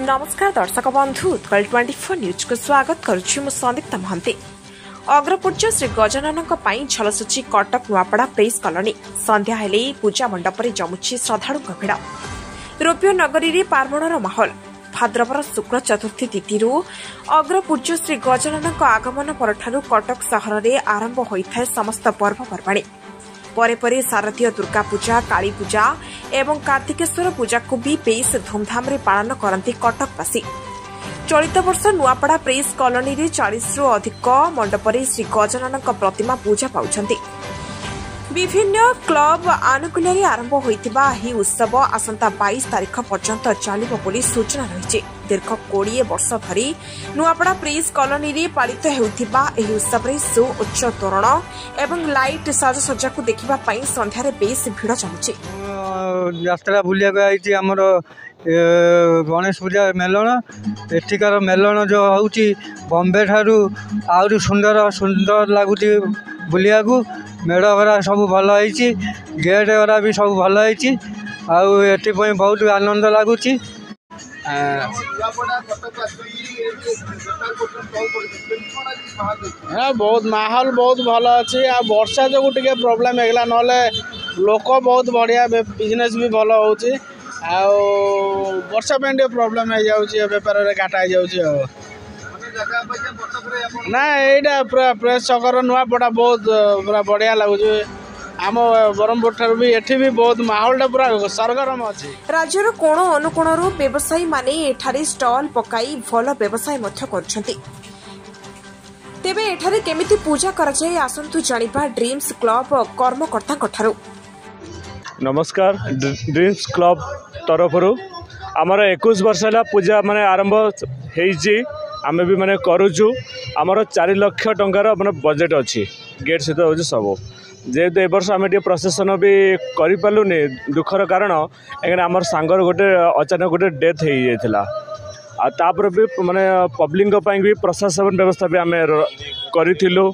नमस्कार दर्शक बंधु उत्कल 24 न्यूज को स्वागत करुछि मु संदीप्ता महंती। अग्रपूज्य श्री गजानन झलसुची कटक नुआपड़ा प्रेस कॉलोनी संध्या हेले पूजा मंडप में जमुछि श्रद्धालु भिड़। यूरोपीय नगरी रे पार्वणर माहौल। भाद्रवर शुक्ल चतुर्थी तिथि अग्रपूज्य श्री गजानन आगमन परठारु कटक सहर में आरंभ होइथाय समस्त पर्वपर्वाणी। परे परे शारदीय दुर्गा पूजा, काली पूजा एवं कार्तिकेश्वर पूजा को भी बेस धूमधाम रे पालन करती कटकवासी। चलित वर्ष नुआपड़ा प्रेस कॉलोनी रे 40 रु अधिक मंडपरे श्री गजानन प्रतिमा पूजा पाउछंती। विभिन्न क्लब आनुकूल्य आरंभ होइतिबा एही उत्सव आसंता 22 तारीख पर्यंत चलिब बोली सूचना रहिछि। दीर्घ 20 वर्ष धरी नुआपड़ा प्रेस कॉलोनी रे पालित हेउथिबा एही उत्सव रे सो उच्च तोरण एवं लाइट साजसज्जा को देखिबा पई संध्या रे बेस भिड़ जमुछि। यात्रा बुलिया आइछि हमर गणेश पूजा मेलन। एठिकार मेलन जो होउछि बॉम्बे ठारू आउरी सुंदर लागुछि बुलिया को। मेढ़ गरा सब भल होइछि, गेट गरा भी सब भल होइछि। आउ एठी पई बहुत आनंद लागुछि। बहुत माहौल बहुत भल अच्छी। आ वर्षा जो टे प्रोब्लेम होगा ना लोक बहुत बढ़िया बिजनेस भी भल हो। वर्षा प्रोब्लेम हो जाऊँ बेपार घाटा हो जाऊँ ना। यहाँ पूरा प्रेस छकर नुआपड़ा बहुत पूरा बढ़िया लगुच। आम ब्रह्मपुर ठार भी एठी भी बहुत माहौल पूरा सरगरम अच्छी। राज्यर कोण अनुकोणरू व्यवसायी माने एठारे स्टॉल पकाई भल व्यवसाय मध्य करछंती। तेबे एठारे केमिति पूजा कराଯାए आसंतु जानिबा ड्रीम्स क्लब कर्मकर्ता कठारू। नमस्कार, ड्रीम्स क्लब तरफरु आमर 21 वर्ष है पूजा माने आरंभ होइछि। आमे भी माने करूछु। आमर 4 लाख टंकार माने बजेट अच्छी। गेट सहित हो सब जेहेतु ए वर्ष आम प्रसेसन भी करें दुखर कारण आमर सांगर गोटे अचानक गोटे डेथ हो जाता। तापर भी माने पब्लिक भी प्रशासन व्यवस्था भी आम करूँ।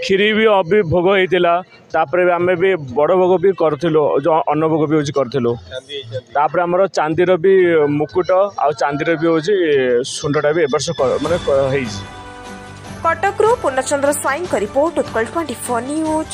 खीरी भी अभी भोग होता। तापर आम भी बड़ भोग भी करूँ, जो अन्न भोग भी करूँ। तापर आमर चांदीर भी मुकुट आ चांदीर भी हूँ सुंडटा भी ए वर्ष माने कटकरू पूर्णचंद्र स्वाईं का रिपोर्ट उत्कल 24 न्यूज।